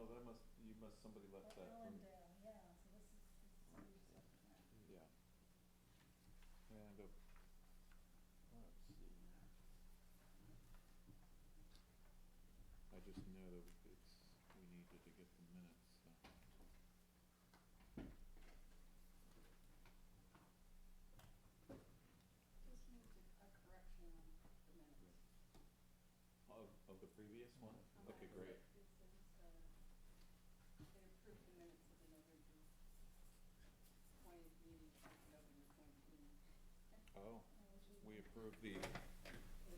no, somebody left that from, Ellendale, yeah, so this is different. yeah. And, let's see. I just know that we needed to get the minutes, so. Just needs a correction on the minutes. Of the previous one? Okay, great. It says, they approved the minutes of the November 20th meeting, November 20th. Oh, we approved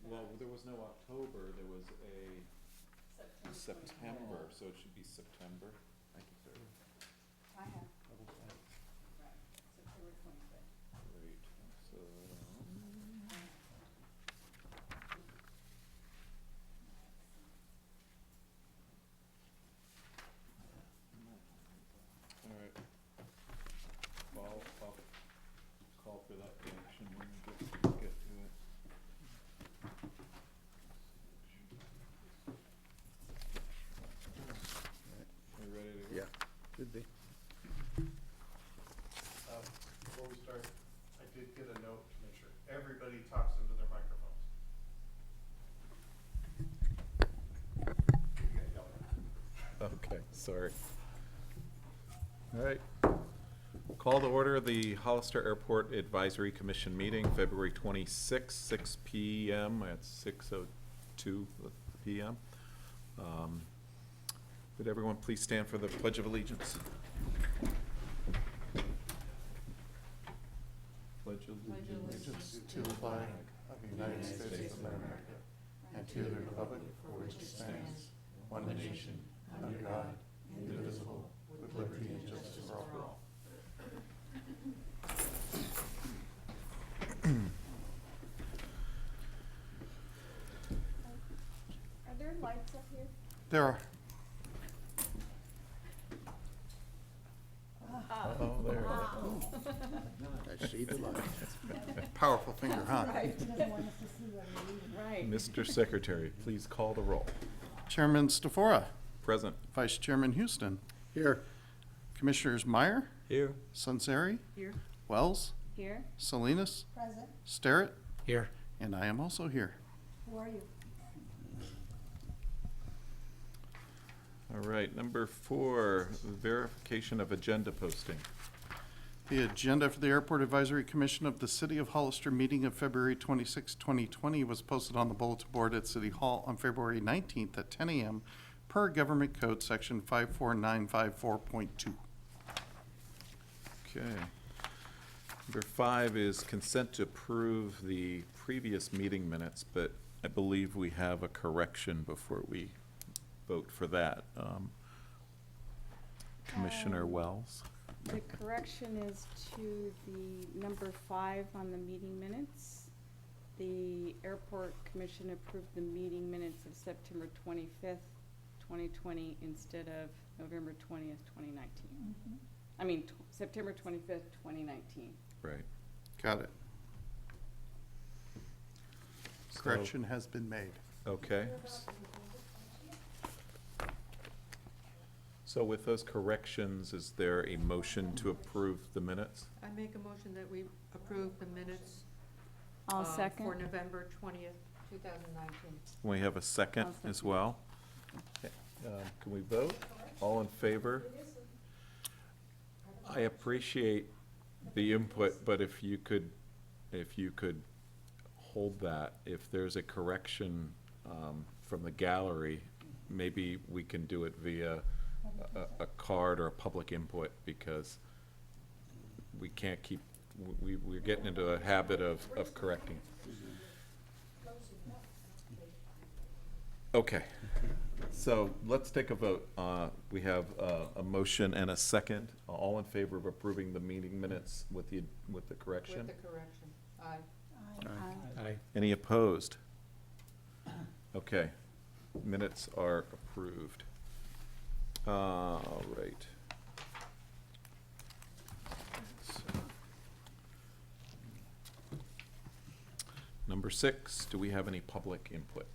well, there was no October, there was a September, so it should be September. Thank you, sir. I have, Double check. right, September 25th. Great, so. All right. I'll call for that action when we get to it. Are you ready to go? Yeah, should be. Before we start, I did get a note to make sure everybody talks into their microphones. You got yelled at. Okay, sorry. All right. Call to order the Hollister Airport Advisory Commission meeting, February 26th, 6 p.m. at 6:02 p.m. Would everyone please stand for the Pledge of Allegiance? Pledge Allegiance to the flag of the United States of America and to the republic for which it stands, one nation, under God, indivisible, with liberty and justice for all. Are there lights up here? There are. Oh, there. I see the light. Powerful finger, huh? Right. He doesn't want us to see what we're reading. Right. Mr. Secretary, please call the roll. Chairman Stefora, Present. Vice Chairman Houston, Here. Commissioners Meyer, Here. Sunseri, Here. Wells, Here. Salinas, Present. Starrett, Here. and I am also here. Who are you? All right, number 4, verification of agenda posting. The agenda for the Airport Advisory Commission of the City of Hollister meeting of February 26, 2020 was posted on the bulletin board at City Hall on February 19th at 10 a.m. per Government Code Section 54954.2. Okay. Number 5 is consent to approve the previous meeting minutes, but I believe we have a correction before we vote for that. Commissioner Wells? The correction is to the number 5 on the meeting minutes. The Airport Commission approved the meeting minutes of September 25th, 2020 instead of November 20th, 2019. Mm-hmm. I mean, September 25th, 2019. Right. Got it. So- Correction has been made. Okay. So with those corrections, is there a motion to approve the minutes? I make a motion that we approve the minutes. I'll For second. November 20th, 2019. Can we have a second I'll as second. well? Can we vote? All in favor? I appreciate the input, but if you could hold that, if there's a correction from the gallery, maybe we can do it via a card or a public input, because we can't keep, we're getting into a habit of correcting. Okay, so let's take a vote. We have a motion and a second. All in favor of approving the meeting minutes with the correction? With the correction, aye. Aye. Any opposed? Okay, minutes are approved. All right. So, number 6, do we have any public input?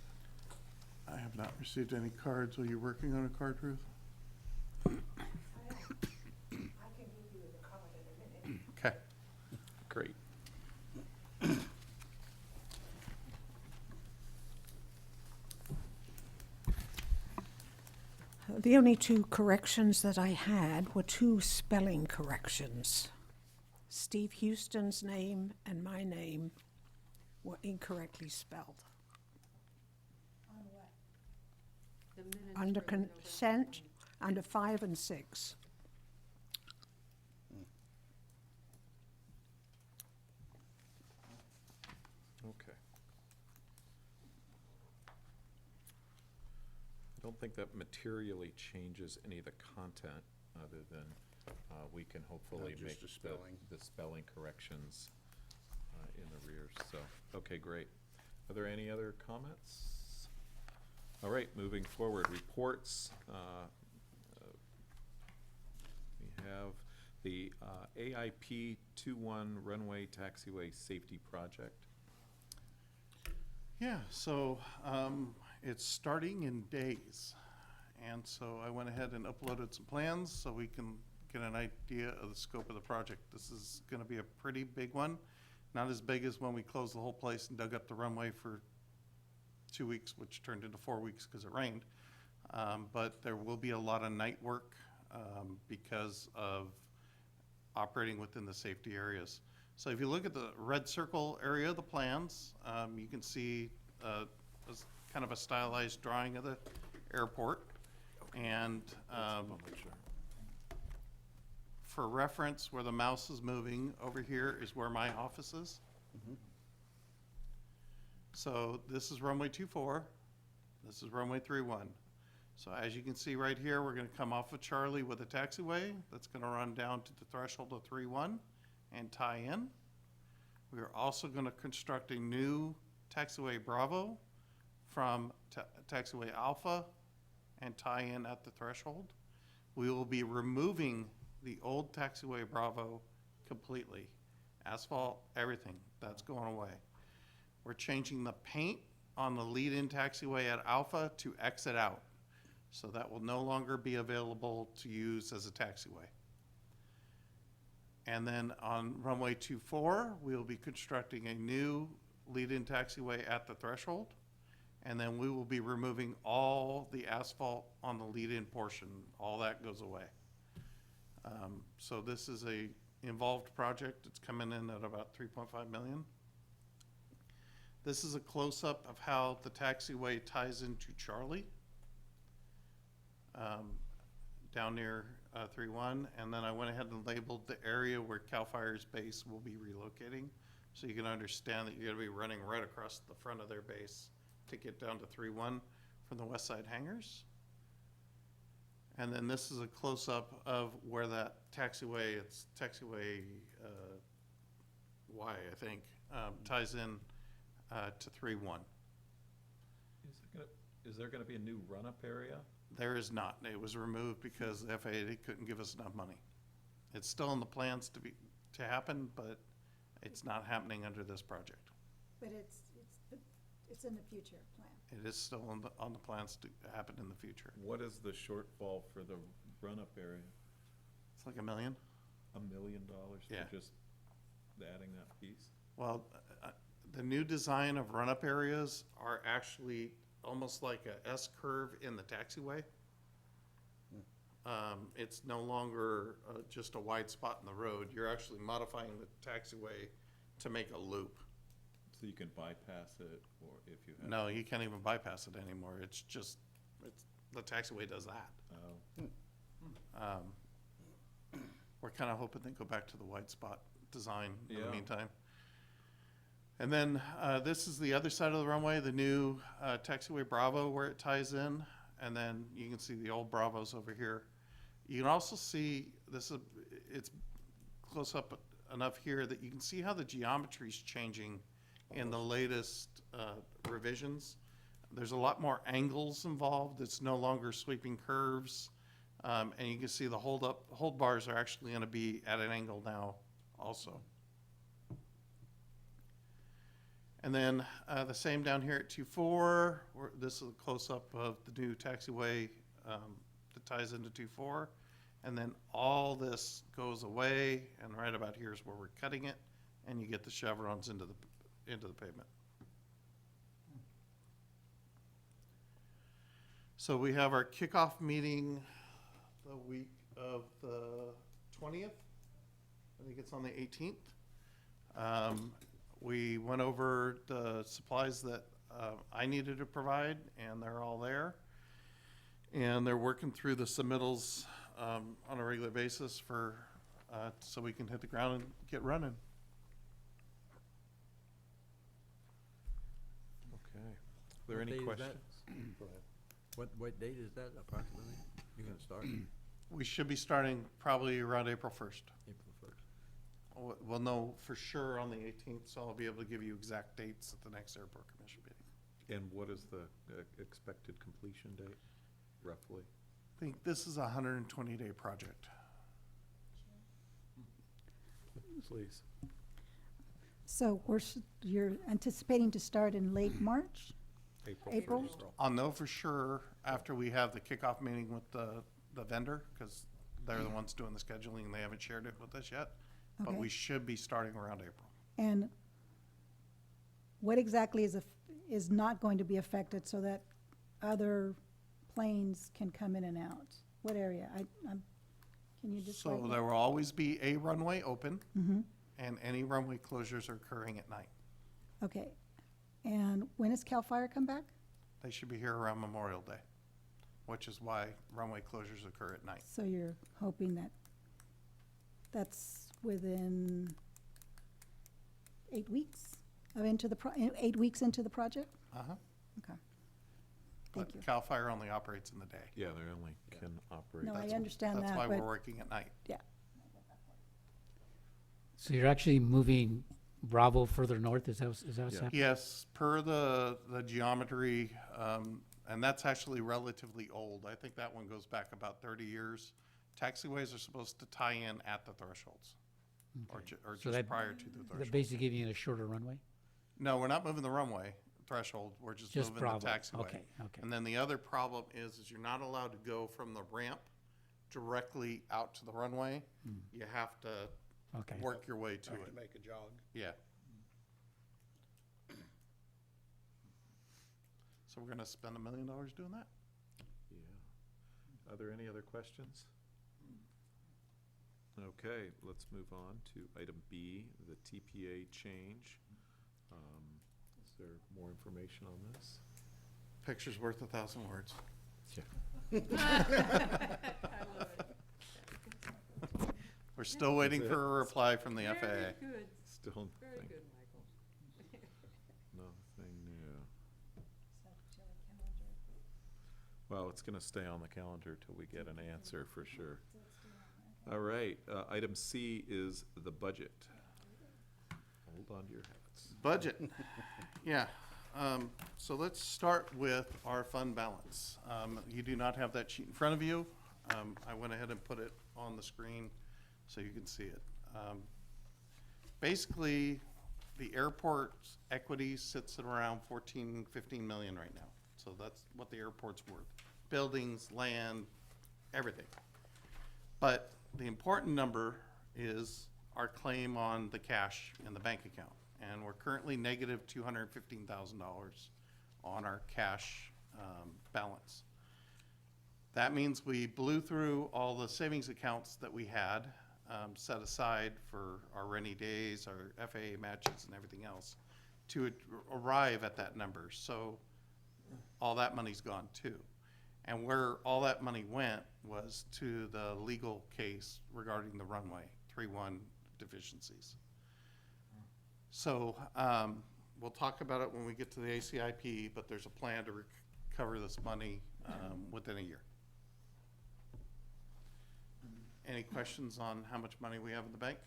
I have not received any cards. Are you working on a card, Ruth? The only two corrections that I had were two spelling corrections. Steve Houston's name and my name were incorrectly spelled. The minutes Under for November consent, 20. under 5 and 6. Okay. I don't think that materially changes any of the content, other than we can hopefully just make the spelling. the spelling corrections in the rears, so, okay, great. Are there any other comments? All right, moving forward, reports. We have the AIP 21 runway taxiway safety project. Yeah, so it's starting in days. And so I went ahead and uploaded some plans so we can get an idea of the scope of the project. This is gonna be a pretty big one. Not as big as when we closed the whole place and dug up the runway for 2 weeks, which turned into 4 weeks because it rained. But there will be a lot of night work because of operating within the safety areas. So if you look at the red circle area of the plans, you can see kind of a stylized drawing of the airport. And for reference, where the mouse is moving over here is where my office is. So this is runway 24, this is runway 31. So as you can see right here, we're gonna come off of Charlie with a taxiway that's gonna run down to the threshold of 31 and tie in. We are also gonna construct a new taxiway Bravo from taxiway Alpha and tie in at the threshold. We will be removing the old taxiway Bravo completely. Asphalt, everything, that's going away. We're changing the paint on the lead-in taxiway at Alpha to exit out. So that will no longer be available to use as a taxiway. And then on runway 24, we'll be constructing a new lead-in taxiway at the threshold. And then we will be removing all the asphalt on the lead-in portion. All that goes away. So this is a involved project. It's coming in at about 3.5 million. This is a close-up of how the taxiway ties into Charlie, down near 31. And then I went ahead and labeled the area where CAL FIRE's base will be relocating. So you can understand that you're gonna be running right across the front of their base to get down to 31 from the west side hangars. And then this is a close-up of where that taxiway, it's taxiway Y, I think, ties in to 3-1. Is there gonna be a new run-up area? There is not. It was removed because the FAA couldn't give us enough money. It's still in the plans to happen, but it's not happening under this project. But it's in the future plan. It is still on the plans to happen in the future. What is the shortfall for the run-up area? It's like $1 million. $1 million Yeah. for just adding that piece? Well, the new design of run-up areas are actually almost like a S-curve in the taxiway. It's no longer just a wide spot in the road. You're actually modifying the taxiway to make a loop. So you can bypass it, or if you have. No, you can't even bypass it anymore. It's just, the taxiway does that. Oh, We're kind of hoping they go back to the wide spot design in the Yeah. meantime. And then this is the other side of the runway, the new taxiway Bravo where it ties in. And then you can see the old Bravos over here. You can also see, it's close up enough here that you can see how the geometry is changing in the latest revisions. There's a lot more angles involved. It's no longer sweeping curves. And you can see the hold bars are actually gonna be at an angle now also. And then the same down here at 24, this is a close-up of the new taxiway that ties into 24. And then all this goes away, and right about here is where we're cutting it, and you get the chevrons into the pavement. So we have our kickoff meeting the week of the 20th. I think it's on the 18th. We went over the supplies that I needed to provide, and they're all there. And they're working through the submittals on a regular basis for, so we can hit the ground and get running. Okay. Are there any What date is that? questions? Go ahead. What date is that approximately? You're gonna start We should be starting probably around April 1st. April 1st. We'll know for sure on the 18th, so I'll be able to give you exact dates at the next airport commission meeting. And what is the expected completion date, roughly? I think this is a 120-day project. Please. So you're anticipating to start in late March? April? 1st. I'll know for sure after we have the kickoff meeting with the vendor, because they're the ones doing the scheduling, and they haven't shared it with us yet. But Okay. we should be starting around April. And what exactly is not going to be affected so that other planes can come in and out? What area? Can you describe So that? there will always be a runway open, Mhm. and any runway closures are occurring at night. Okay. And when does CAL FIRE come back? They should be here around Memorial Day, which is why runway closures occur at night. So you're hoping that that's within 8 weeks of 8 weeks into the project? Uh-huh. Okay. Thank But you. CAL FIRE only operates in the day. Yeah, they only can operate. No, I That's- understand That's that, why but we're working at night. yeah. So you're actually moving Bravo further north, is that what's Yeah. happening? Yes, per the geometry, and that's actually relatively old. I think that one goes back about 30 years. Taxiways are supposed to tie in at the thresholds, or So just that- prior to the They're threshold. basically giving you a shorter runway? No, we're not moving the runway threshold, we're just Just moving the Bravo. taxiway. Okay, okay. And then the other problem is you're not allowed to go from the ramp directly out to the runway. You have to Okay. work your way to Have to it. make a jog. Yeah. So we're gonna spend $1 million doing that? Yeah. Are there any other questions? Okay, let's move on to item B, the TPA change. Is there more information on this? Picture's worth 1,000 words. I love it. We're still waiting That's for a reply from the Very FAA. good, Still very nothing, good, Michael. nothing new. Well, it's gonna stay on the calendar till we get an answer for sure. All right, item C is the budget. Hold on to your hats. Budget, yeah. So let's start with our fund balance. You do not have that sheet in front of you. I went ahead and put it on the screen so you can see it. Basically, the airport's equity sits at around 14, 15 million right now. So that's what the airport's worth. Buildings, land, everything. But the important number is our claim on the cash in the bank account. And we're currently negative $215,000 on our cash balance. That means we blew through all the savings accounts that we had set aside for our rainy days, our FAA matches and everything else to arrive at that number. So all that money's gone too. And where all that money went was to the legal case regarding the runway, 3-1 deficiencies. So we'll talk about it when we get to the ACIP, but there's a plan to recover this money within a year. Any questions on how much money we have in the bank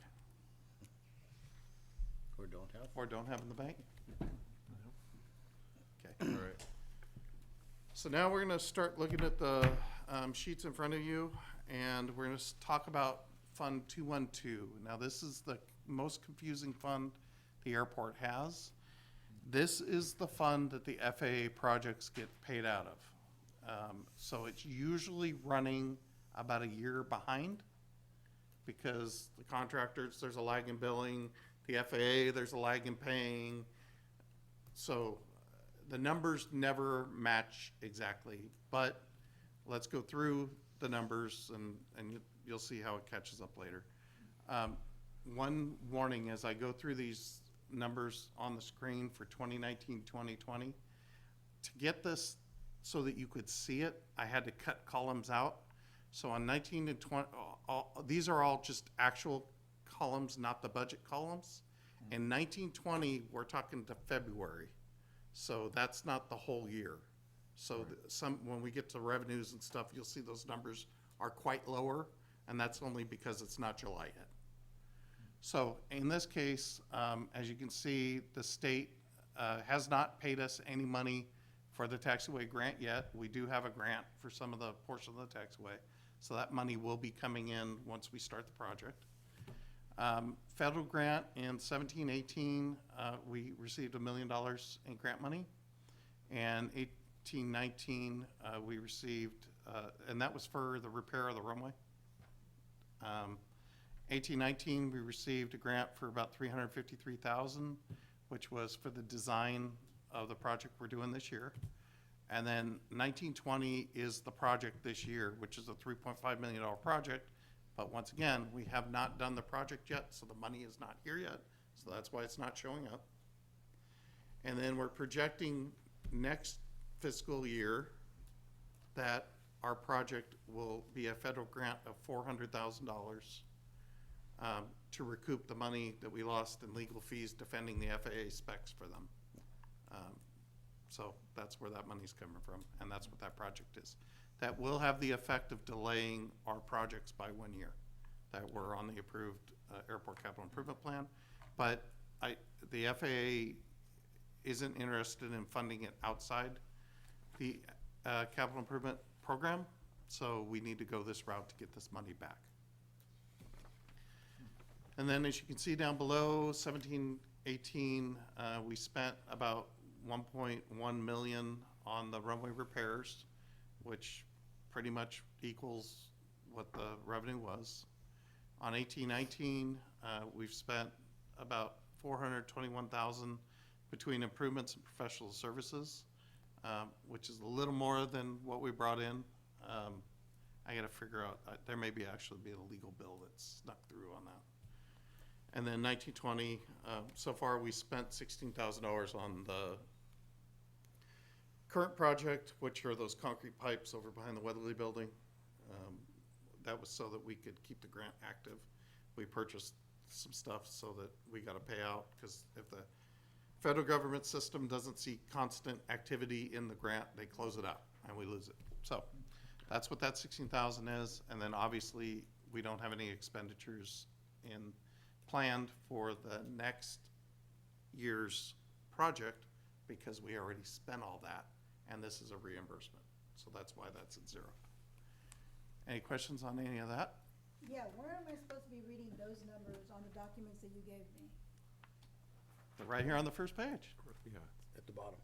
Or don't have. or don't have in the bank? Okay. All right, So now we're gonna start looking at the sheets in front of you, and we're gonna talk about Fund 212. Now, this is the most confusing fund the airport has. This is the fund that the FAA projects get paid out of. So it's usually running about a year behind, because the contractors, there's a lag in billing, the FAA, there's a lag in paying. So the numbers never match exactly, but let's go through the numbers and you'll see how it catches up later. One warning as I go through these numbers on the screen for 2019, 2020, to get this so that you could see it, I had to cut columns out. So on 19 and 20, these are all just actual columns, not the budget columns. In 1920, we're talking to February. So that's not the whole year. So when we get to revenues and stuff, you'll see those numbers are quite lower, and that's only because it's not July yet. So in this case, as you can see, the state has not paid us any money for the taxiway grant yet. We do have a grant for some of the portion of the taxiway. So that money will be coming in once we start the project. Federal grant in 17-18, we received $1 million in grant money. And 18-19, we received, and that was for the repair of the runway. 18-19, we received a grant for about $353,000, which was for the design of the project we're doing this year. And then 19-20 is the project this year, which is a $3.5 million project. But once again, we have not done the project yet, so the money is not here yet. So that's why it's not showing up. And then we're projecting next fiscal year that our project will be a federal grant of $400,000 to recoup the money that we lost in legal fees defending the FAA specs for them. So that's where that money's coming from, and that's what that project is. That will have the effect of delaying our projects by 1 year that were on the approved airport capital improvement plan. But the FAA isn't interested in funding it outside the capital improvement program, so we need to go this route to get this money back. And then as you can see down below, 17-18, we spent about 1.1 million on the runway repairs, which pretty much equals what the revenue was. On 18-19, we've spent about $421,000 between improvements and professional services, which is a little more than what we brought in. I gotta figure out, there may be actually be a legal bill that's snuck through on that. And then 19-20, so far we spent $16,000 on the current project, which are those concrete pipes over behind the Weatherly building. That was so that we could keep the grant active. We purchased some stuff so that we got to pay out, because if the federal government system doesn't see constant activity in the grant, they close it out and we lose it. So that's what that 16,000 is. And then obviously we don't have any expenditures planned for the next year's project because we already spent all that, and this is a reimbursement. So that's why that's at 0. Any questions on any of that? Yeah, where am I supposed to be reading those numbers on the documents that you gave me? They're right here on the first page. Yeah. At the bottom.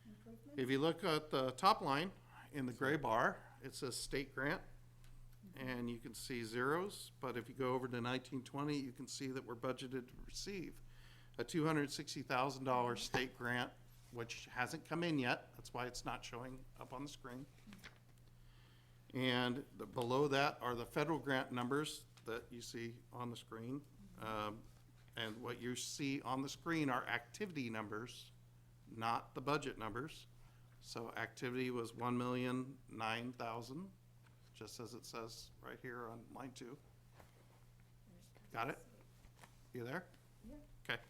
Improvements? If you look at the top line in the gray bar, it says state grant, and you can see zeros. But if you go over to 1920, you can see that we're budgeted to receive a $260,000 state grant, which hasn't come in yet. That's why it's not showing up on the screen. And below that are the federal grant numbers that you see on the screen. And what you see on the screen are activity numbers, not the budget numbers. So activity was 1,009,000, just as it says right here on line 2. Got it? You there? Yeah. Okay.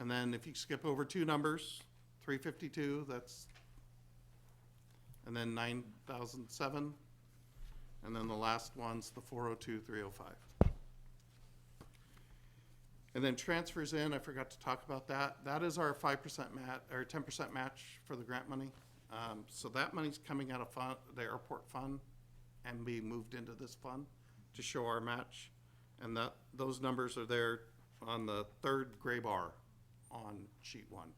And then if you skip over 2 numbers, 352, that's, and then 9,007, and then the last one's the 402, 305. And then transfers in, I forgot to talk about that. That is our 5% match, or 10% match for the grant money. So that money's coming out of the airport fund and being moved into this fund to show our match. And those numbers are there on the 3rd gray bar on sheet 1.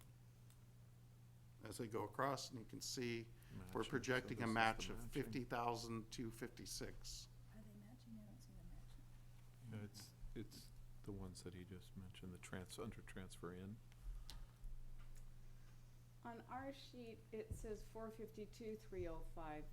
As they go across, and you can see we're Matching. projecting So a this is match the of matching. 50,256. Are they matching? I don't see them matching. Yeah, it's the ones that he just mentioned, the under transfer in. our sheet, it says 452,305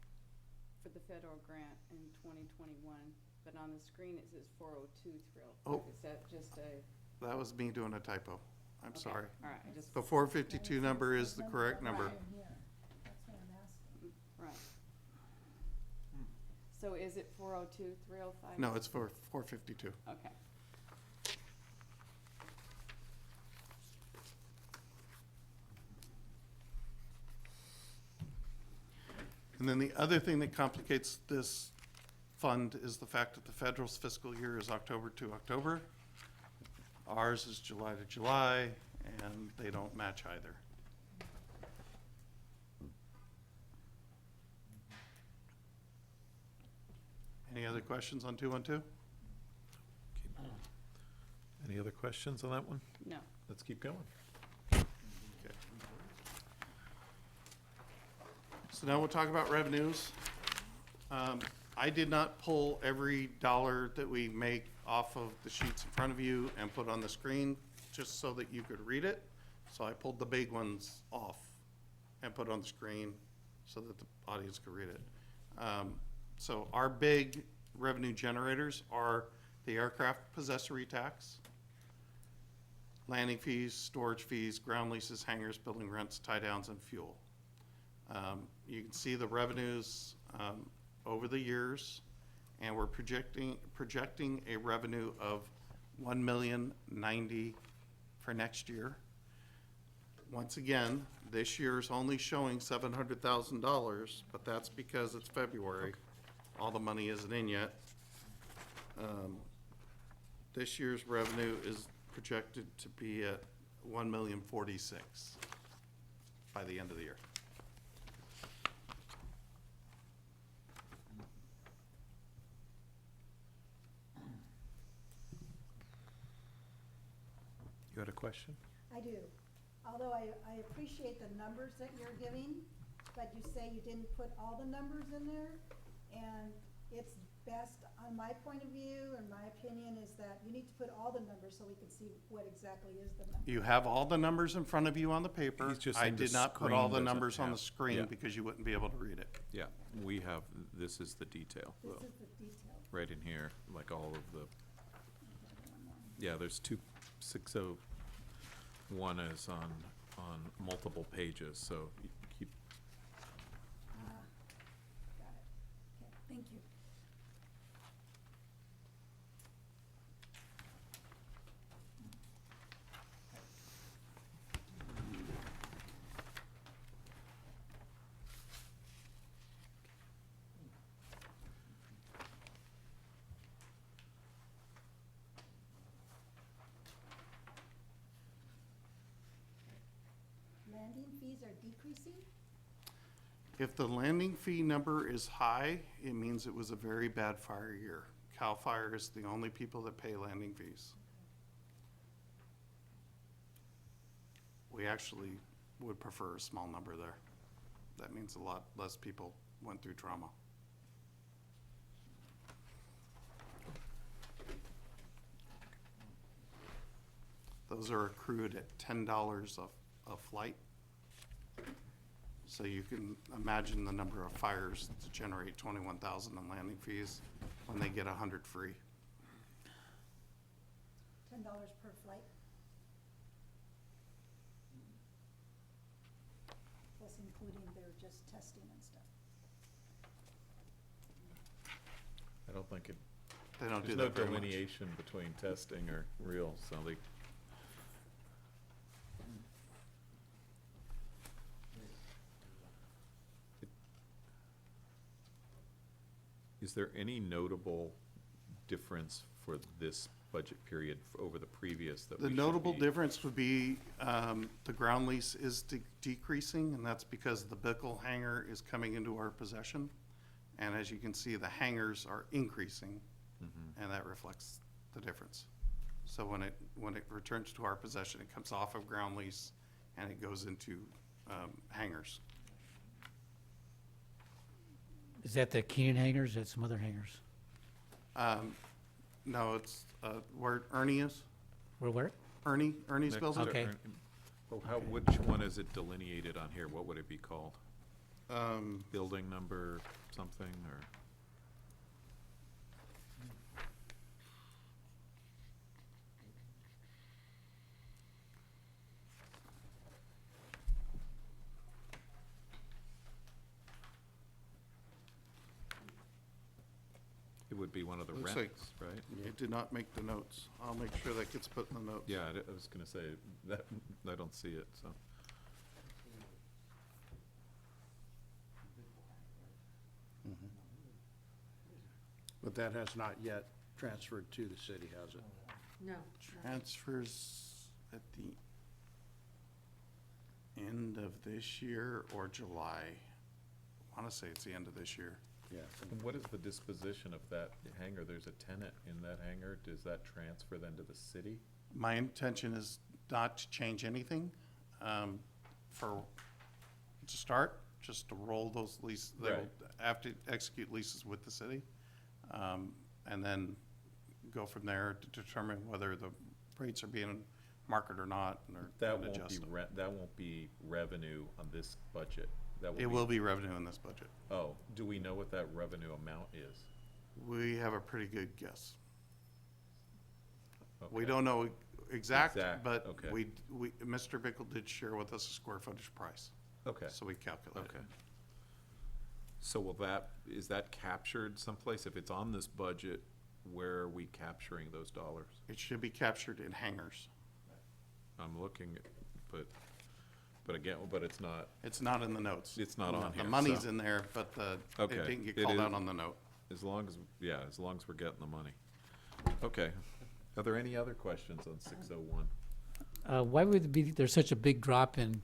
for the federal grant in 2021, but on the screen it says 402,305. Oh. Is that just a? That was me doing a typo. I'm Okay, sorry. All right, I just, The 452 number is the correct number. Right here. That's what I'm asking. right. So is it 402,305? No, it's for 452. Okay. And then the other thing that complicates this fund is the fact that the federal's fiscal year is October to October. Ours is July to July, and they don't match either. Any other questions on 212? Any other questions on that one? No. Let's keep going. Okay. So now we'll talk about revenues. I did not pull every dollar that we make off of the sheets in front of you and put on the screen, just so that you could read it. So I pulled the big ones off and put on the screen so that the audience could read it. So our big revenue generators are the aircraft possessory tax, landing fees, storage fees, ground leases, hangars, building rents, tie downs, and fuel. You can see the revenues over the years, and we're projecting a revenue of $1,090,000 for next year. Once again, this year's only showing $700,000, but that's because it's February. All the money isn't in yet. This year's revenue is projected to be at $1,046,000 by the end of the year. You had a question? I do. Although I appreciate the numbers that you're giving, but you say you didn't put all the numbers in there. And it's best, on my point of view, and my opinion, is that you need to put all the numbers so we can see what exactly is the number. You have all the numbers in front of you on the paper. He's just I saying the did not put all screen the doesn't numbers on the have- screen yeah. because you wouldn't be able to read it. Yeah, we have, this is the detail, This though, is the detail. right in here, like all of the, yeah, there's 2601 is on multiple pages, so you keep, Got it. Okay, thank you. Landing fees are decreasing? If the landing fee number is high, it means it was a very bad fire year. CAL FIRE is the only people that pay landing fees. We actually would prefer a small number there. That means a lot less people went through trauma. Those are accrued at $10 a flight. So you can imagine the number of fires to generate 21,000 in landing fees when they get 100 free. $10 per flight? Plus including their just testing and stuff. I don't think it, They don't do there's no that very much. delineation between testing or real, so they, is there any notable difference for this budget period over the previous that we The should notable be- difference would be the ground lease is decreasing, and that's because the Bickle hangar is coming into our possession. And as you can see, the hangars are increasing, and that reflects the difference. So when it returns to our possession, it comes off of ground lease and it goes into hangars. Is that the Keenan hangars? Is that some other hangars? No, it's where Ernie is. Where? Ernie's Next building. to Okay. Ern- Well, how, which one is it delineated on here? What would it be called? Building number something, or? It would be one of the Looks rents, like- right? It did not make the notes. I'll make sure that gets put in the notes. Yeah, I was gonna say, that, I don't see it, so. But that has not yet transferred to the city, has it? No. Transfers at the end of this year or July. I want to say it's the end of this year. Yeah. And what is the disposition of that hangar? There's a tenant in that hangar. Does that transfer then to the city? My intention is not to change anything, to start, just to roll those leases. They will Right. have to execute leases with the city, and then go from there to determine whether the rates are being market or not, or That and won't be adjust them. that won't be revenue on this budget. That It will be revenue in this budget. Oh, do we know what that revenue amount is? We have a pretty good guess. We Okay. don't know exact, Exact, but okay. Mr. Bickle did share with us a square footage price, Okay, so we calculated. okay. So is that captured someplace? If it's on this budget, where are we capturing those dollars? It should be captured in hangars. I'm looking, but again, but it's not, It's not in the notes. It's not on here, The money's so- in there, but it Okay, didn't get it called is- out on the note. as long as we're getting the money. Okay. Are there any other questions on 601? Why would there's such a big drop in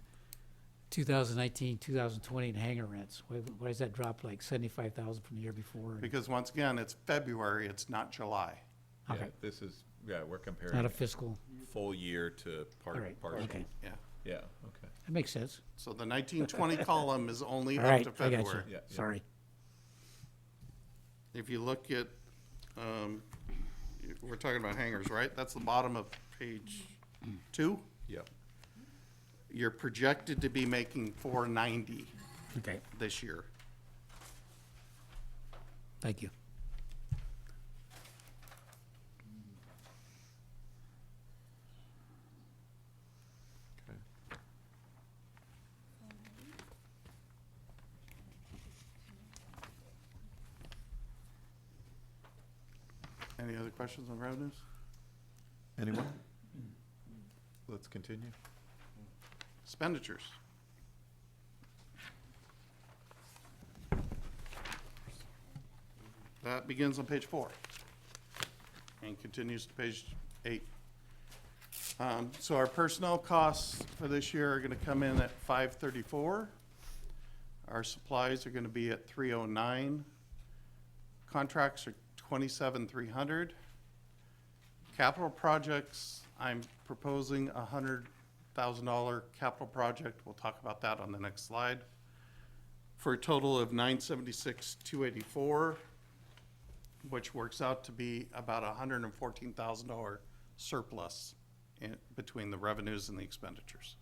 2019, 2020 in hangar rents? Why does that drop like 75,000 from the year before? Because once again, it's February, it's not July. Yeah, Okay. this is, we're Not a comparing fiscal, full year to all right, partial. okay. Yeah. Yeah, okay. That makes sense. So the 1920 column is only All up right, to I got you. February. Yeah. Sorry. If you look at, we're talking about hangars, right? That's the bottom of page 2. Yep. You're projected to be making 490 Okay, this year. thank you. Okay. Any other questions on revenues? Anyone? Let's continue. Expenditures. That begins on page 4 and continues to page 8. So our personnel costs for this year are gonna come in at 534. Our supplies are gonna be at 309. Contracts are 27,300. Capital projects, I'm proposing a $100,000 capital project. We'll talk about that on the next slide. For a total of 976,284, which works out to be about a $114,000 surplus between the revenues and the expenditures.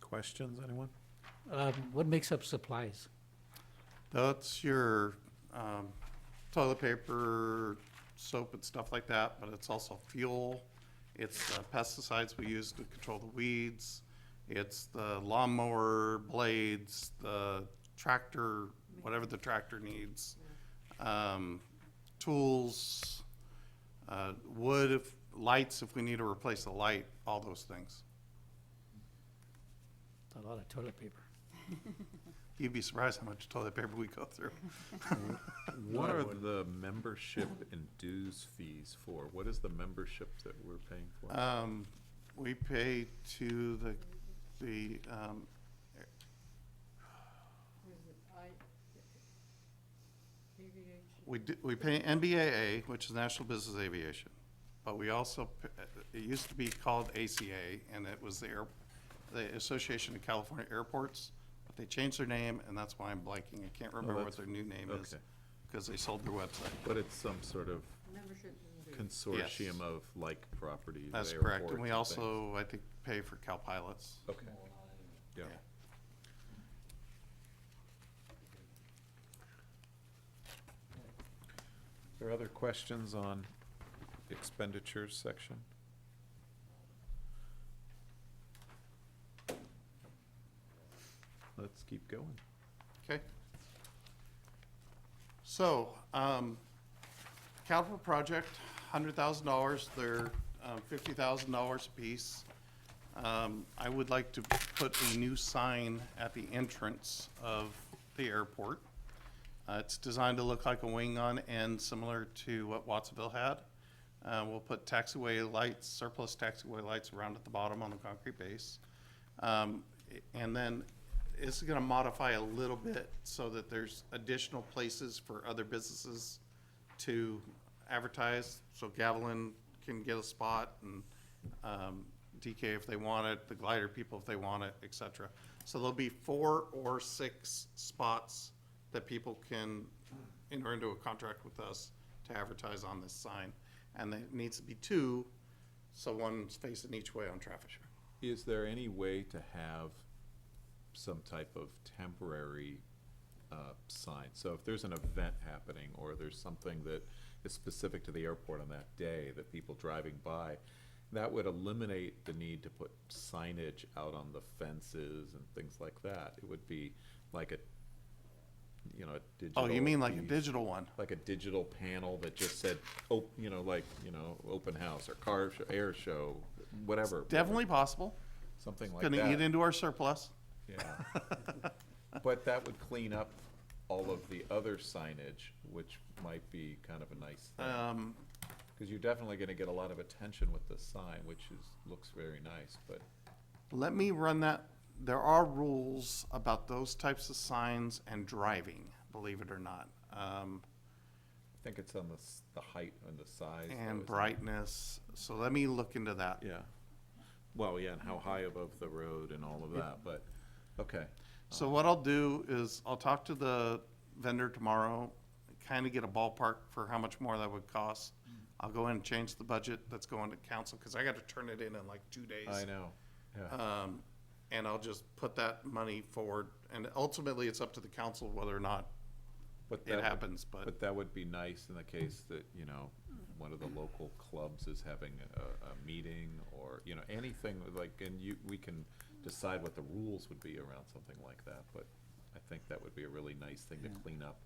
Questions, anyone? What makes up supplies? That's your toilet paper, soap and stuff like that, but it's also fuel. It's pesticides we use to control the weeds. It's the lawnmower blades, the tractor, whatever the tractor needs. Tools, wood, lights if we need to replace a light, all those things. A lot of toilet paper. You'd be surprised how much toilet paper we go through. What are the membership and dues fees for? What is the membership that we're paying for? We pay to the We pay NBAA, which is National Business Aviation, but we also, it used to be called ACA, and it was the Association of California Airports, but they changed their name, and that's why I'm blanking. I can't remember what that's- their new name is, okay. because they sold their website. But it's some sort of Membership. consortium of like properties. That's correct, and airports we things. also, I think, pay for Cal Pilots. Okay, yeah. Are there other questions on expenditures section? Let's keep going. Okay. So, capital project, $100,000, they're $50,000 apiece. I would like to put a new sign at the entrance of the airport. It's designed to look like a wing on end, similar to what Watsonville had. We'll put taxiway lights, surplus taxiway lights around at the bottom on the concrete base. And then it's gonna modify a little bit so that there's additional places for other businesses to advertise. So Gavilan can get a spot, and DK if they want it, the glider people if they want it, et cetera. So there'll be 4 or 6 spots that people can enter into a contract with us to advertise on this sign. And it needs to be 2, so one's facing each way on traffic. Is there any way to have some type of temporary sign? So if there's an event happening, or there's something that is specific to the airport on that day that people driving by, that would eliminate the need to put signage out on the fences and things like that. It would be like a, you know, a digital. Oh, you mean like a digital one? Like a digital panel that just said, you know, like, you know, open house or car show, air show, whatever. Definitely possible. Something like Gonna that. eat into our surplus. Yeah. But that would clean up all of the other signage, which might be kind of a nice thing. Because you're definitely gonna get a lot of attention with the sign, which looks very nice, but, Let me run that. There are rules about those types of signs and driving, believe it or not. I think it's on the height and the size. though, isn't And it? brightness, so let me look into that. Yeah. Well, yeah, and how high above the road and all of that, but, okay. So what I'll do is I'll talk to the vendor tomorrow, kind of get a ballpark for how much more that would cost. I'll go in and change the budget that's going to council, because I got to turn it in like 2 days. I know, yeah. And I'll just put that money forward, and ultimately it's up to the council whether or not But that it would- happens, but But that would be nice in the case that, you know, one of the local clubs is having a meeting, or, you know, anything like, and we can decide what the rules would be around something like that, but I think that would be a really nice thing to clean up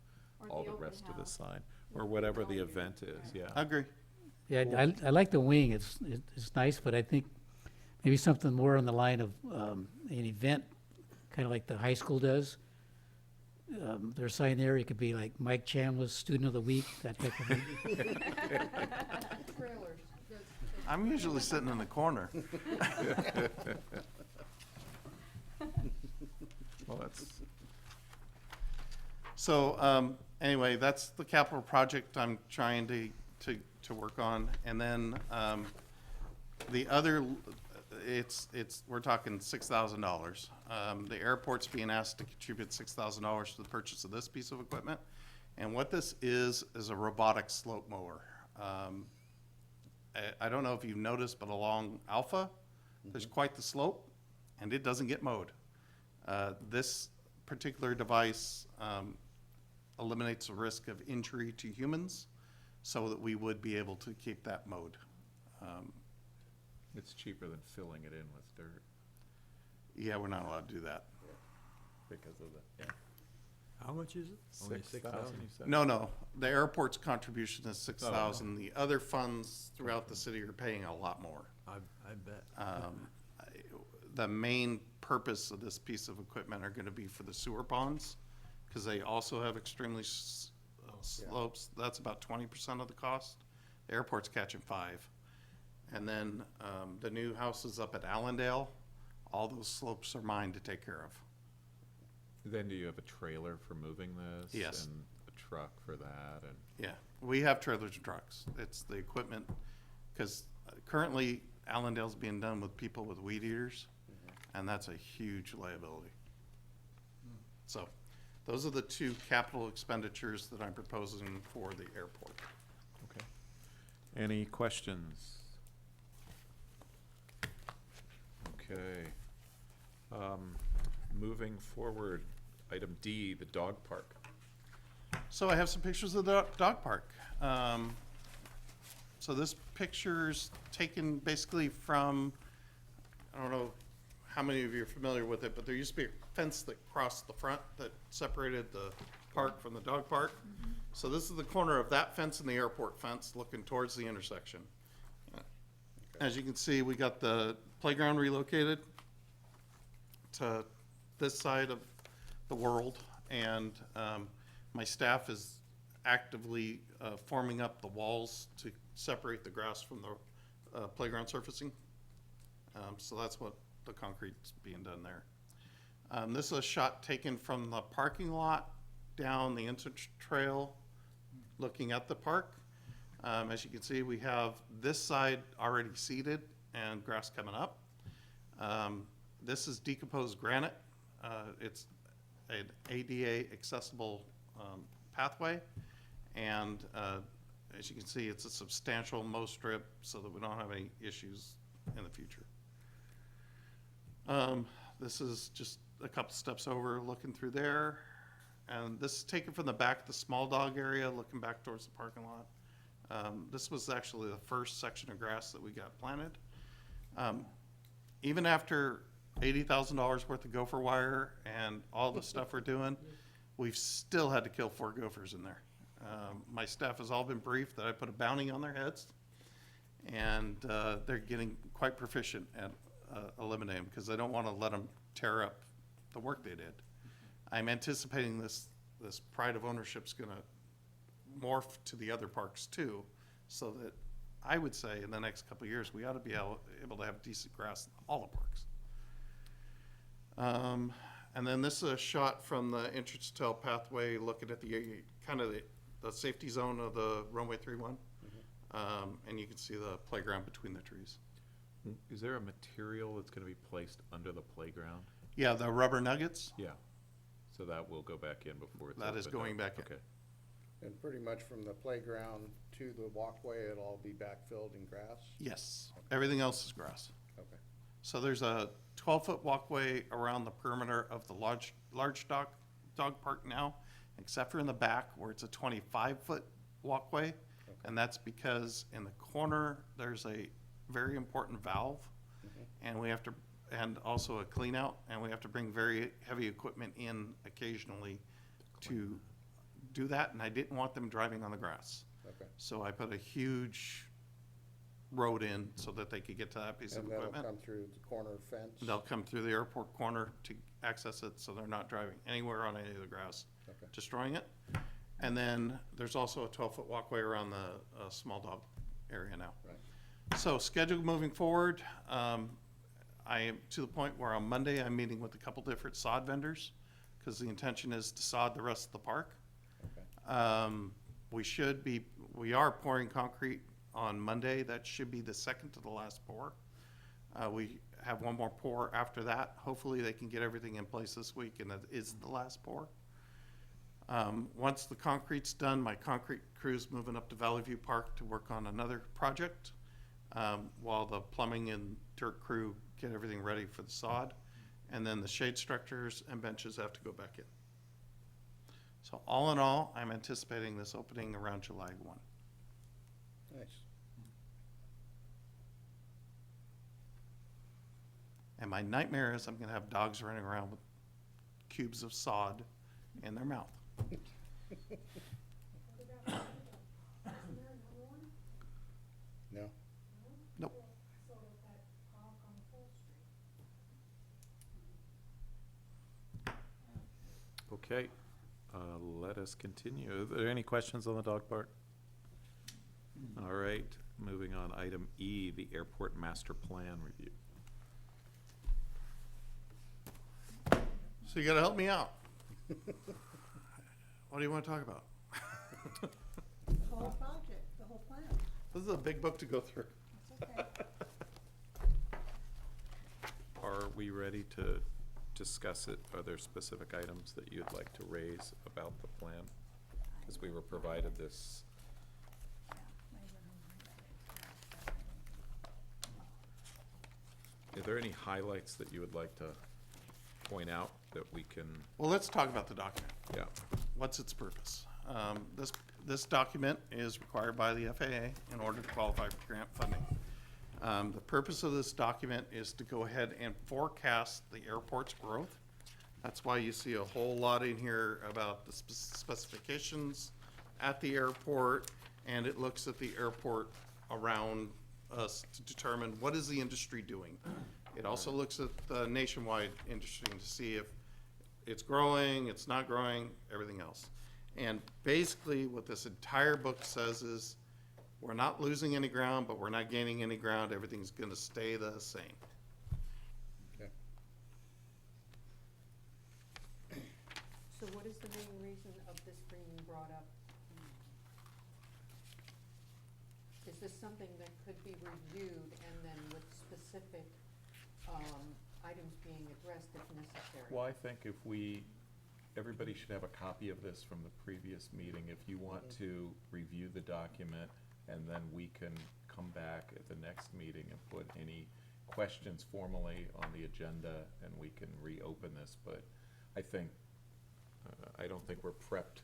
Or all the the open rest of the house. sign, or whatever the event is, I yeah. agree. Yeah, I like the wing, it's nice, but I think maybe something more on the line of an event, kind of like the high school does. Their sign there, it could be like Mike Chandler's Student of the Week, that type of thing. Trailers. I'm usually sitting in the corner. Well, that's, So, anyway, that's the capital project I'm trying to work on. And then, the other, we're talking $6,000. The airport's being asked to contribute $6,000 to the purchase of this piece of equipment. And what this is a robotic slope mower. I don't know if you've noticed, but along Alpha, there's quite the slope, and it doesn't get mowed. This particular device eliminates the risk of injury to humans, so that we would be able to keep that mowed. it's cheaper than filling it in with dirt Yeah, we're not allowed to do that. because of the, yeah. How much is it? Only 6,000, you said? No, the airport's contribution is 6,000. The other funds throughout the city are paying a lot more. I bet. The main purpose of this piece of equipment are gonna be for the sewer ponds, because they also have extremely slopes. That's about 20% of the cost. The airport's catching 5%. And then, the new houses up at Allendale, all those slopes are mine to take care of. Then do you have a trailer for moving this? Yes. And a truck for that, and, Yeah, we have trailers and trucks. It's the equipment, because currently Allendale's being done with people with weed eaters, and that's a huge liability. So, those are the two capital expenditures that I'm proposing for the airport. okay. Any questions? Okay. Moving forward, item D, the dog park. So I have some pictures of the dog park. So this picture's taken basically from, I don't know how many of you are familiar with it, but there used to be a fence that crossed the front that separated the park from the dog park. So this is the corner of that fence and the airport fence looking towards the intersection. As you can see, we got the playground relocated to this side of the world, and my staff is actively forming up the walls to separate the grass from the playground surfacing. So that's what the concrete's being done there. This is a shot taken from the parking lot down the entrance trail, looking at the park. As you can see, we have this side already seeded and grass coming up. This is decomposed granite. It's an ADA accessible pathway, and as you can see, it's a substantial mow strip so that we don't have any issues in the future. This is just a couple steps over, looking through there, and this is taken from the back, the small dog area, looking back towards the parking lot. This was actually the first section of grass that we got planted. Even after $80,000 worth of gopher wire and all the stuff we're doing, we've still had to kill 4 gophers in there. My staff has all been briefed that I put a bounty on their heads, and they're getting quite proficient at eliminating them because I don't want to let them tear up the work they did. I'm anticipating this pride of ownership's going to morph to the other parks too, so that I would say in the next couple of years we ought to be able to have decent grass in all the parks. And then this is a shot from the entrance tail pathway, looking at the kind of the safety zone of the runway 31, and you can see the playground between the trees. Is there a material that's gonna be placed under the playground? Yeah, the rubber nuggets. Yeah, so that will go back in before it's That is opened going up. back in. Okay, And pretty much from the playground to the walkway, it'll all be backfilled in grass? Yes, everything else is grass. Okay. So there's a 12-foot walkway around the perimeter of the large dog park now, except for in the back where it's a 25-foot walkway. And that's because in the corner, there's a very important valve, and we have to, and also a clean out, and we have to bring very heavy equipment in occasionally to do that, and I didn't want them driving on the grass. Okay. So I put a huge road in so that they could get to that piece of And that'll equipment. come through the corner fence? They'll come through the airport corner to access it, so they're not driving anywhere on any of the grass, Okay. destroying it. And then there's also a 12-foot walkway around the small dog area now. Right. So schedule moving forward, I am to the point where on Monday, I'm meeting with a couple different sod vendors, because the intention is to sod the rest of the park. Okay. We are pouring concrete on Monday. That should be the second to the last pour. We have one more pour after that. Hopefully they can get everything in place this week, and that is the last pour. Once the concrete's done, my concrete crew's moving up to Valley View Park to work on another project, while the plumbing and dirt crew get everything ready for the sod. And then the shade structures and benches have to go back in. So all in all, I'm anticipating this opening around July 1. Nice. And my nightmare is I'm gonna have dogs running around with cubes of sod in their mouth. No? Nope. okay, let us continue. Are there any questions on the dog park? All right, moving on, item E, the airport master plan review. So you gotta help me out. What do you wanna talk about? This is a big book to go through. Are we ready to discuss it? Are there specific items that you'd like to raise about the plan? Because we were provided this. Are there any highlights that you would like to point out that we can, Well, let's talk about the document. yeah, What's its purpose? This document is required by the FAA in order to qualify for grant funding. The purpose of this document is to go ahead and forecast the airport's growth. That's why you see a whole lot in here about the specifications at the airport, and it looks at the airport around us to determine what is the industry doing. It also looks at the nationwide industry to see if it's growing, it's not growing, everything else. And basically, what this entire book says is, we're not losing any ground, but we're not gaining any ground, everything's gonna stay the same. Okay. So what is the main reason of this being brought up? Is this something that could be reviewed and then with specific, items being addressed if necessary? well, I think if everybody should have a copy of this from the previous meeting. If you want to review the document, and then we can come back at the next meeting and put any questions formally on the agenda, and we can reopen this, but I think, I don't think we're prepped,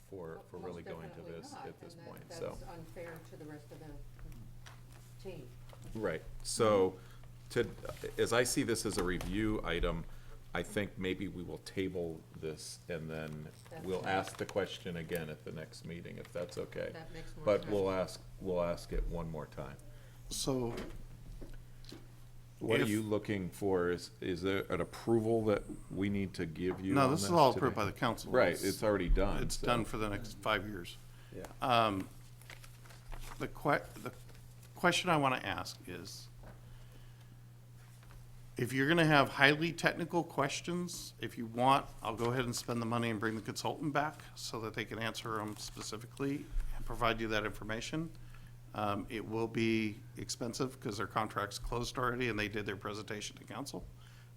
for Most really going to definitely this not, at this and point, so. that's unfair to the rest of the team. Right, so, as I see this as a review item, I think maybe we will table this, and then we'll ask the question again at the next meeting, if that's okay. That makes more But sense. we'll ask it one more time. So, What are If- you looking for? Is there an approval that we need to give you no, on this is all today? approved by the council. Right, it's already done. It's so- done for the next 5 years. Yeah. The question I want to ask is, if you're going to have highly technical questions, if you want, I'll go ahead and spend the money and bring the consultant back so that they can answer them specifically and provide you that information. It will be expensive because their contract's closed already and they did their presentation to council.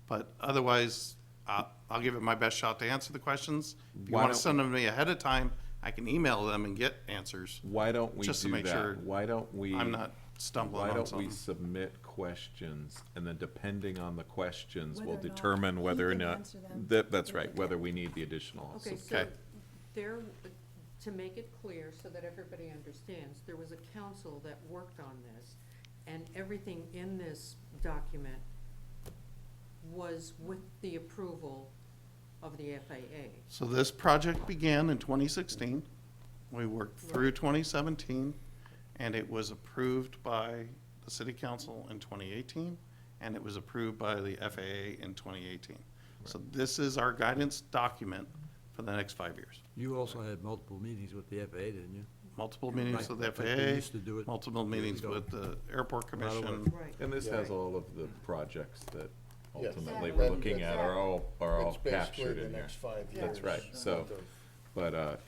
But otherwise, I'll give it my best shot to answer the questions. If you Why want to don't- send them to me ahead of time, I can email them and get answers. Why don't we Just to do make sure that? Why don't we? I'm not stumbling Why on don't we something. submit questions, and then depending on the questions, we'll Whether or not determine whether or he can not, answer them. that's right, whether we need the additional. Okay, so- so Okay. there, to make it clear so that everybody understands, there was a council that worked on this, and everything in this document was with the approval of the FAA. So this project began in 2016. We worked through Right. 2017, and it was approved by the city council in 2018, and it was approved by the FAA in 2018. So this is our guidance document for the next 5 years. You also had multiple meetings with the FAA, didn't you? Multiple meetings with the Right, like they used FAA, to do it multiple years meetings ago. with the airport A lot of commission. work. Right. And this Yeah. has all of the projects that Yes. ultimately That- we're looking at that- are all It's basically captured the in here. next 5 years. That's right, so, but,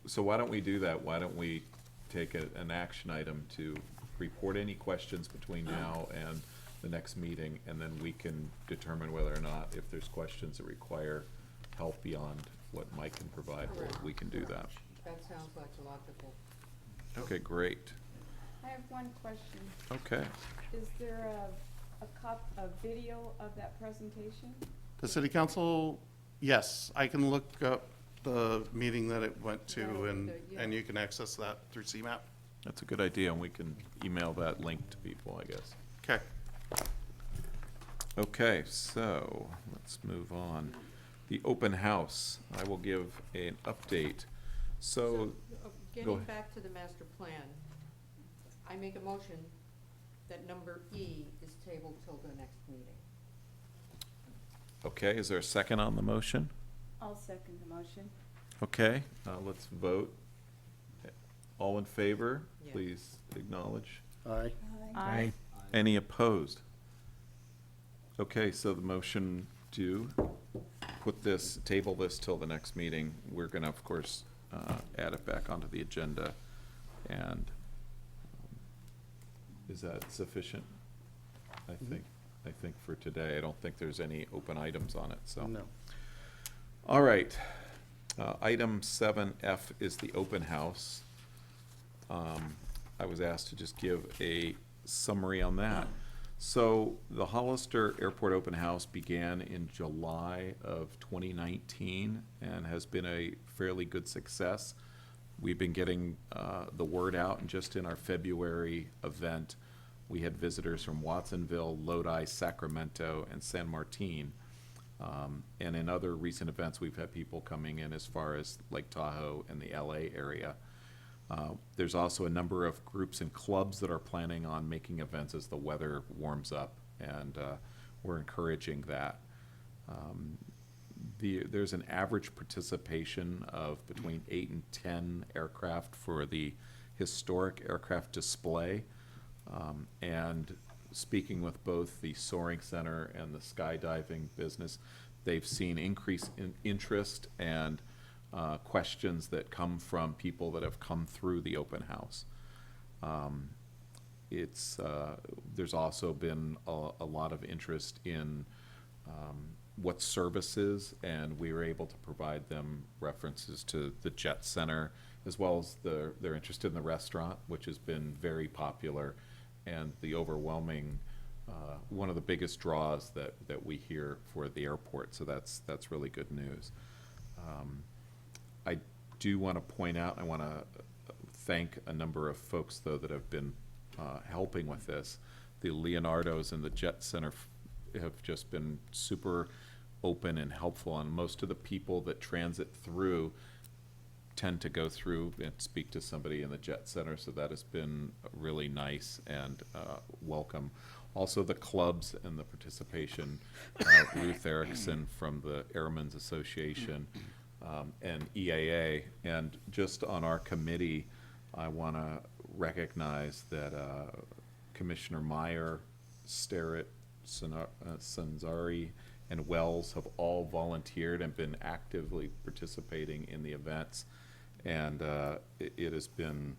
so why don't we do that? Why don't we take an action item to report any questions between now and the next meeting, and then we can determine whether or not, if there's questions that require help beyond what Mike can provide, we can do that. That sounds like a logical. Okay, great, I have one question. okay. Is there a video of that presentation? The city council, yes, I can look up the meeting that it went to, Yeah. and you can access that through CMAP. That's a good idea, and we can email that link to people, I guess. Okay. Okay, so let's move on. The open house, I will give an update. So, Getting ahead. back to the master plan, I make a motion that number E is tabled till the next meeting. okay, is there a second on the motion? I'll second the motion. Okay, let's vote. All in favor, Yes. please acknowledge. Aye. Aye. Any opposed? Okay, so the motion to table this till the next meeting, we're gonna, of course, add it back onto the agenda and Is that sufficient? I think for today, I don't think there's any open items on it, so. No. All right. Item 7F is the open house. I was asked to just give a summary on that. So the Hollister Airport Open House began in July of 2019 and has been a fairly good success. We've been getting the word out, and just in our February event, we had visitors from Watsonville, Lodi, Sacramento, and San Martin. And in other recent events, we've had people coming in as far as Lake Tahoe and the LA area. There's also a number of groups and clubs that are planning on making events as the weather warms up, and we're encouraging that. There's an average participation of between 8 and 10 aircraft for the historic aircraft display. And speaking with both the Soaring Center and the skydiving business, they've seen increase in interest and questions that come from people that have come through the open house. There's also been a lot of interest in what services, and we were able to provide them references to the Jet Center, as well as they're interested in the restaurant, which has been very popular, and the overwhelming, one of the biggest draws that we hear for the airport, so that's really good news. I do want to point out, I want to thank a number of folks, though, that have been helping with this. The Leonardos and the Jet Center have just been super open and helpful, and most of the people that transit through tend to go through and speak to somebody in the Jet Center, so that has been really nice and welcome. Also, the clubs and the participation, Ruth Erickson from the Airmen's Association, and EAA, and just on our committee, I want to recognize that Commissioner Meyer, Sterrett, Sanzari, and Wells have all volunteered and been actively participating in the events, and it has been,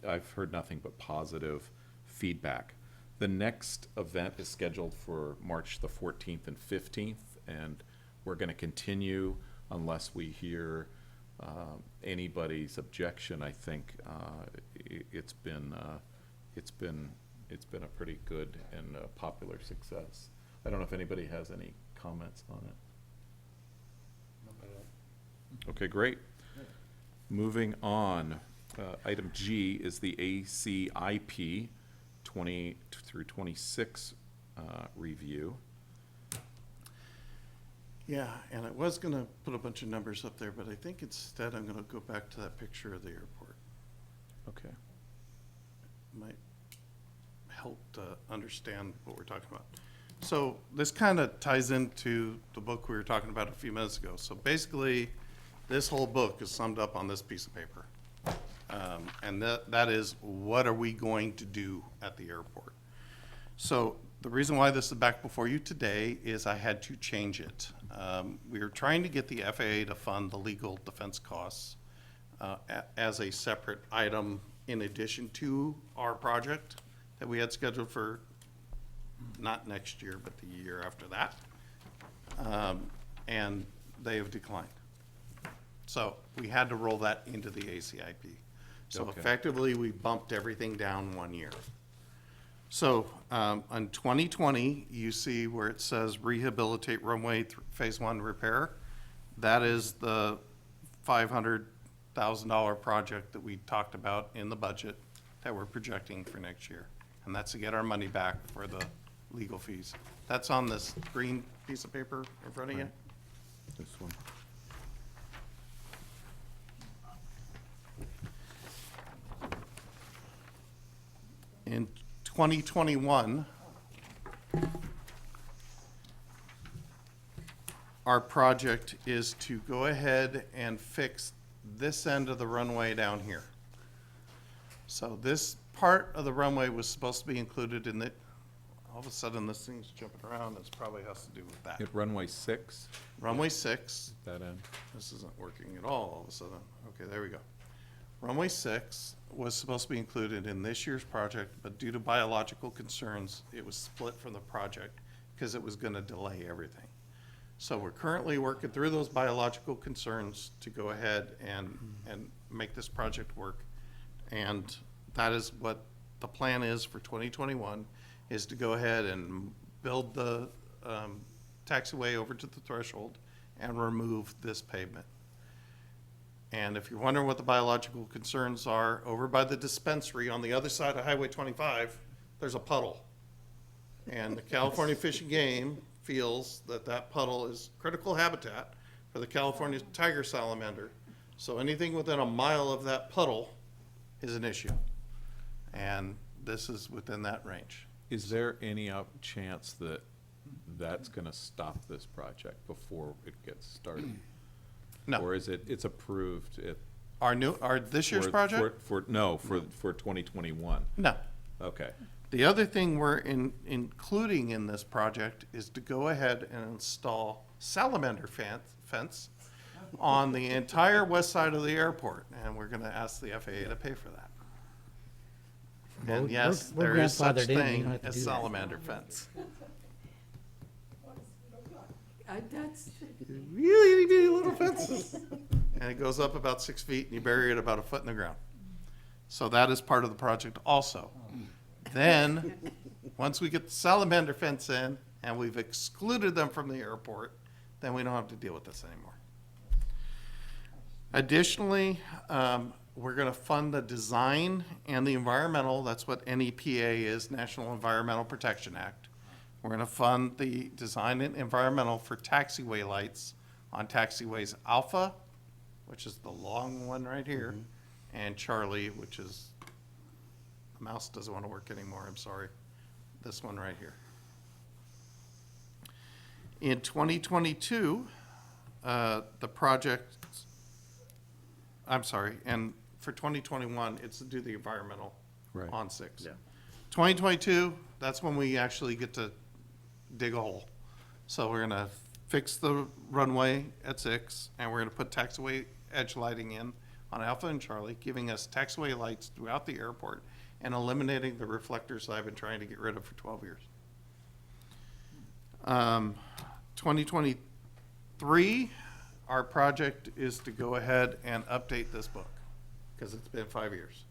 I've heard nothing but positive feedback. The next event is scheduled for March the 14th and 15th, and we're going to continue unless we hear anybody's objection. I think it's been a pretty good and popular success. I don't know if anybody has any comments on it. Okay, great. Moving on, item G is the ACIP 20 through 26 review. Yeah, and I was gonna put a bunch of numbers up there, but I think instead I'm gonna go back to that picture of the airport. Okay. Might help to understand what we're talking about. So this kind of ties into the book we were talking about a few minutes ago. So basically, this whole book is summed up on this piece of paper. And that is, what are we going to do at the airport? So the reason why this is back before you today is I had to change it. We were trying to get the FAA to fund the legal defense costs as a separate item in addition to our project that we had scheduled for not next year, but the year after that. And they have declined. So we had to roll that into the ACIP. So Okay. effectively, we bumped everything down 1 year. So on 2020, you see where it says rehabilitate runway phase 1 repair. That is the $500,000 project that we talked about in the budget that we're projecting for next year. And that's to get our money back for the legal fees. That's on this green piece of paper in front of you. This one. In 2021, our project is to go ahead and fix this end of the runway down here. So this part of the runway was supposed to be included in the, all of a sudden this thing's jumping around, this probably has to do with that. At runway 6, Runway 6, that end. this isn't working at all of a sudden. Okay, there we go. runway 6 was supposed to be included in this year's project, but due to biological concerns, it was split from the project because it was gonna delay everything. So we're currently working through those biological concerns to go ahead and make this project work. And that is what the plan is for 2021, is to go ahead and build the taxiway over to the threshold and remove this pavement. And if you're wondering what the biological concerns are, over by the dispensary on the other side of Highway 25, there's a puddle. And the California Fish and Game feels that that puddle is critical habitat for the California tiger salamander. So anything within a mile of that puddle is an issue. And this is within that range. Is there any chance that that's gonna stop this project before it gets started? No. Or is it's approved Our this year's project? For 2021? No. Okay. The other thing we're including in this project is to go ahead and install salamander fence on the entire west side of the airport, and we're gonna ask the FAA to pay for that. Well, And yes, we're there is such grandfathered in, we don't thing have to as do that. salamander fence. That's, Really itty bitty little fences. And it goes up about 6 feet, and you bury it about a foot in the ground. So that is part of the project also. Then, once we get the salamander fence in, and we've excluded them from the airport, then we don't have to deal with this anymore. Additionally, we're gonna fund the design and the environmental, that's what NEPA is, National Environmental Protection Act. We're gonna fund the design and environmental for taxiway lights on taxiways Alpha, which is the long one right here, and Charlie, which is, the mouse doesn't wanna work anymore, I'm sorry. This one right here. In 2022, the project, I'm sorry, and for 2021, it's to do the environmental Right. on 6. 2022, that's when we actually get to dig a hole. So we're gonna fix the runway at 6, and we're gonna put taxiway edge lighting in on Alpha and Charlie, giving us taxiway lights throughout the airport and eliminating the reflectors that I've been trying to get rid of for 12 years. 2023, our project is to go ahead and update this book, because it's been 5 years.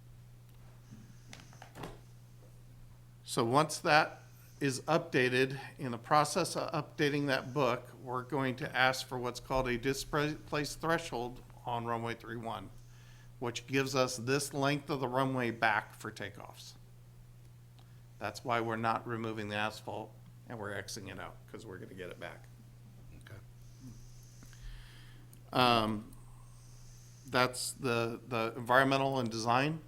So once that is updated, in the process of updating that book, we're going to ask for what's called a displaced threshold on runway 31, which gives us this length of the runway back for takeoffs. That's why we're not removing the asphalt and we're Xing it out, because we're gonna get it back. That's the environmental and design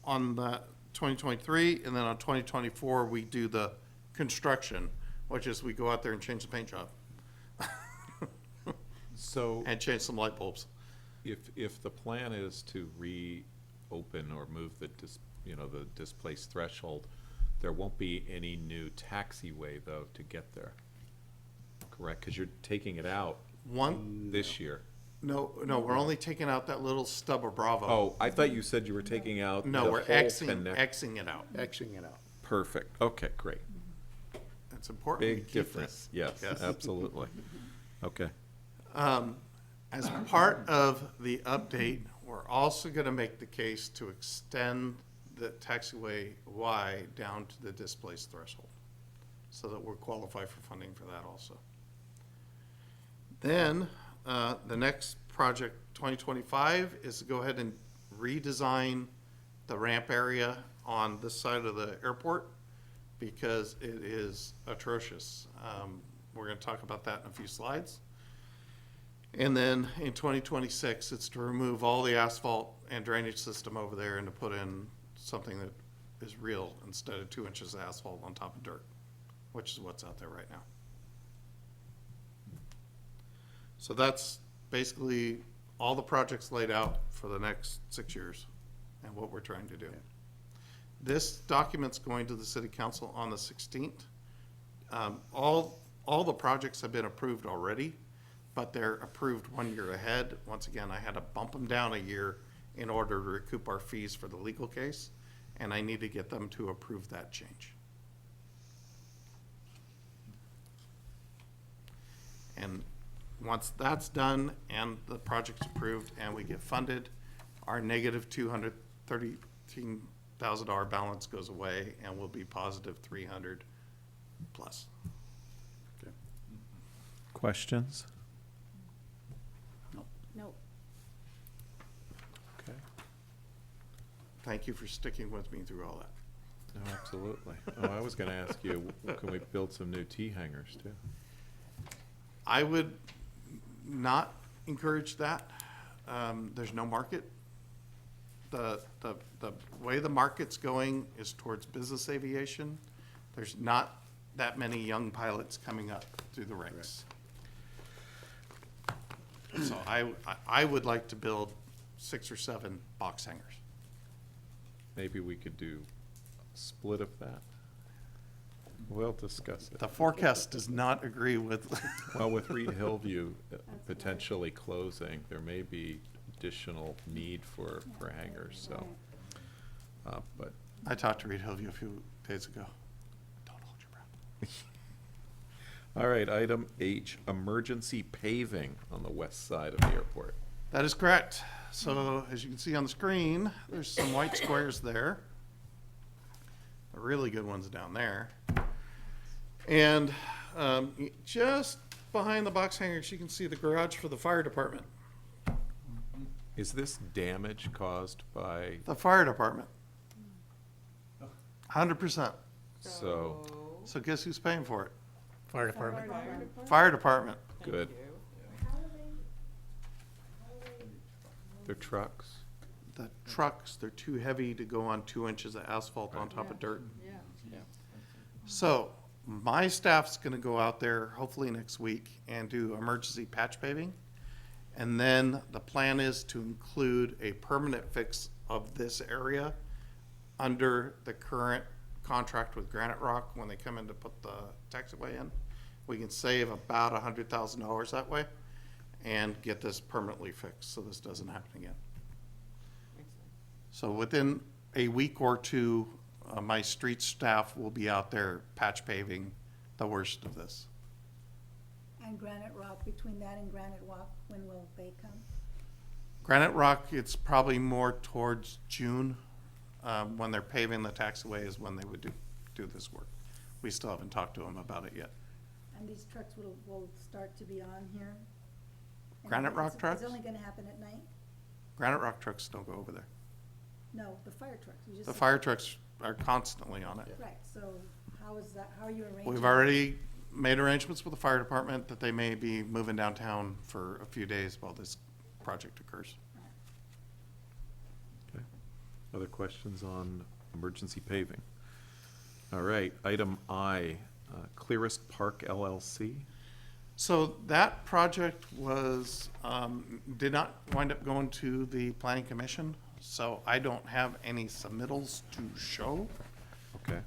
on the 2023, and then on 2024, we do the construction, which is we go out there and change the paint job So and change some light bulbs. if the plan is to reopen or move the the displaced threshold, there won't be any new taxiway though to get there, correct? Because you're taking it out this year. No, we're only taking out that little stub of Bravo. Oh, I thought you said you were taking out No, the we're whole Xing it out. Xing it out. Perfect. Okay, great. It's important. we Big keep difference. this. Yes, absolutely. Okay. As part of the update, we're also gonna make the case to extend the taxiway Y down to the displaced threshold, so that we're qualified for funding for that also. Then, the next project, 2025, is to go ahead and redesign the ramp area on this side of the airport, because it is atrocious. We're gonna talk about that in a few slides. And then in 2026, it's to remove all the asphalt and drainage system over there and to put in something that is real instead of 2 inches of asphalt on top of dirt, which is what's out there right now. So that's basically all the projects laid out for the next 6 years and what we're trying to do. This document's going to the city council on the 16th. All the projects have been approved already, but they're approved 1 year ahead. Once again, I had to bump them down a year in order to recoup our fees for the legal case, and I need to get them to approve that change. And once that's done and the project's approved and we get funded, our negative $213,000 balance goes away and we'll be positive 300 plus. Questions? Nope. Okay. Thank you for sticking with me through all that. No, absolutely. Oh, I was gonna ask you, can we build some new T hangers too? I would not encourage that. There's no market. The way the market's going is towards business aviation. There's not that many young pilots coming up through the ranks. So I would like to build 6 or 7 box hangars. Maybe we could do a split of that? We'll discuss it. The forecast does not agree with, Well, with Reed Hillview potentially closing, there may be additional need for hangars, so. But, I talked to Reed Hillview a few days ago. Don't hold your breath. all right, item H, emergency paving on the west side of the airport. That is correct. So as you can see on the screen, there's some white squares there. The really good ones down there. And just behind the box hangers, you can see the garage for the fire department. Is this damage caused by, The fire department. 100%. so, So guess who's paying for it? Fire department. Fire department. good? They're trucks? The trucks, they're too heavy to go on 2 inches of asphalt on top of dirt. Yeah. So my staff's gonna go out there hopefully next week and do emergency patch paving. And then the plan is to include a permanent fix of this area under the current contract with Granite Rock when they come in to put the taxiway in. We can save about $100,000 that way and get this permanently fixed so this doesn't happen again. So within a week or two, my street staff will be out there patch paving the worst of this. And Granite Rock, between that and Granite Rock, when will they come? Granite Rock, it's probably more towards June. When they're paving the taxiway is when they would do this work. We still haven't talked to them about it yet. And these trucks will start to be on here? And Granite Rock it's- trucks? It's only gonna happen at night? Granite Rock trucks don't go over there. No, the fire trucks, you just The said- fire trucks are constantly on it. Right, so how is that, how are you arranging? We've already made arrangements with the fire department that they may be moving downtown for a few days while this project occurs. Okay. Other questions on emergency paving? All right, item I, Clearest Park LLC. So that project was, did not wind up going to the planning commission, so I don't have any submittals to show. Okay,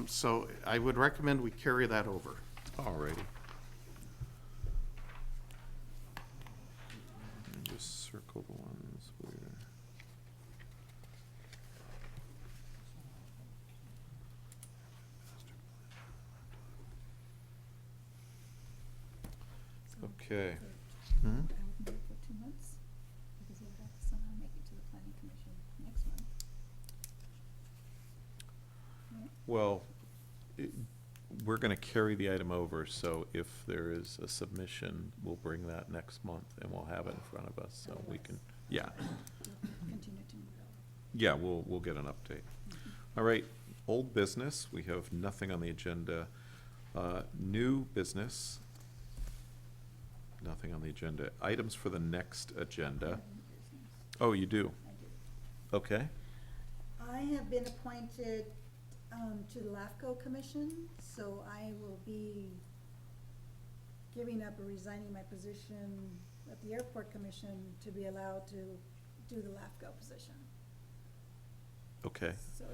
So I would recommend we carry that over. all righty. And just circle the ones where. Okay. Hmm? I would do it for 2 months, because they'll have to somehow make it to the planning commission next month. Well, we're gonna carry the item over, so if there is a submission, we'll bring that next month and we'll have it in front of us, so we can, yeah. Continue to move it over. Yeah, we'll get an update. All right, old business, we have nothing on the agenda. New business, nothing on the agenda. Items for the next agenda. Oh, you do? I do. Okay, I have been appointed to the LAFCO Commission, so I will be giving up or resigning my position at the Airport Commission to be allowed to do the LAFCO position. okay. So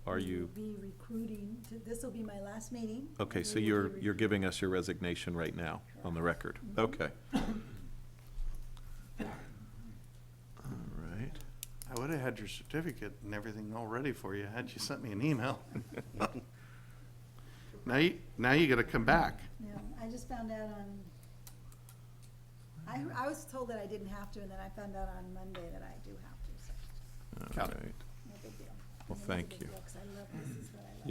Are we you, will be recruiting, this will be my last meeting. okay, and so we will you're be recruiting. giving us your resignation right now, on the record? Mhm. Okay. All right. would have had your certificate and everything all ready for you, had you sent me an email. Now you gotta come back. Yeah, I just found out on, I was told that I didn't have to, and then I found out on Monday that I do have to, so, All Got it. right. no big deal. Well, I mean, it's a thank big you. deal 'cause I love this, is what I love.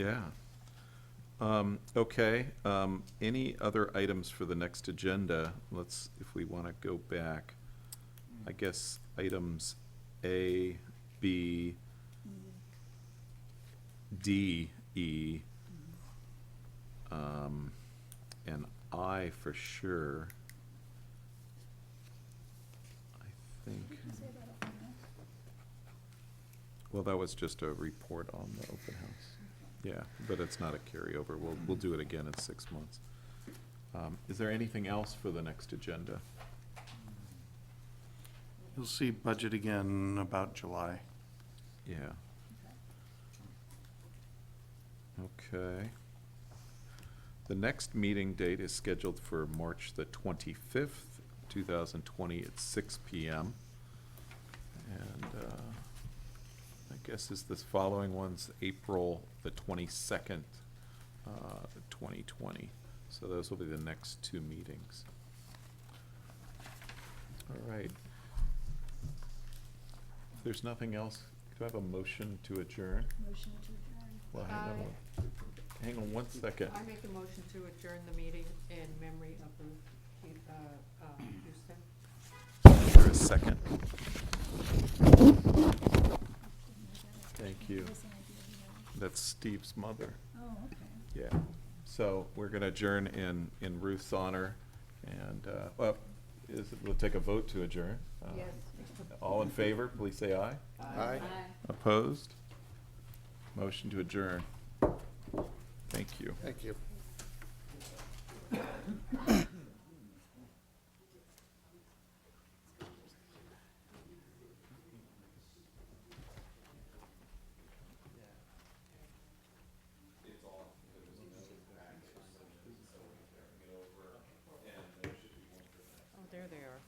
Yeah. Okay, any other items for the next agenda? Let's, if we want to go back, I guess items A, B, D, E, and I for sure. I think, Say about open house. well, that was just a report on the open house. Yeah, but it's not a carryover. We'll do it again in 6 months. Is there anything else for the next agenda? You'll see budget again about July. Yeah. Okay. The next meeting date is scheduled for March the 25th, 2020 at 6 PM. And I guess is this following one's April the 22nd, 2020. So those will be the next two meetings. All right. If there's nothing else, do I have a motion to adjourn? Motion to adjourn. Well, hang on one second. I make a motion to adjourn the meeting in memory of Ruth Houston. Is there a second? Thank you. Listen, I do have. That's Steve's mother. Oh, okay. Yeah. So we're gonna adjourn in Ruth's honor, and, well, we'll take a vote to adjourn. Yes. All in favor, please say aye. Aye. Opposed? Motion to adjourn. Thank you. Thank you. Oh, there they are.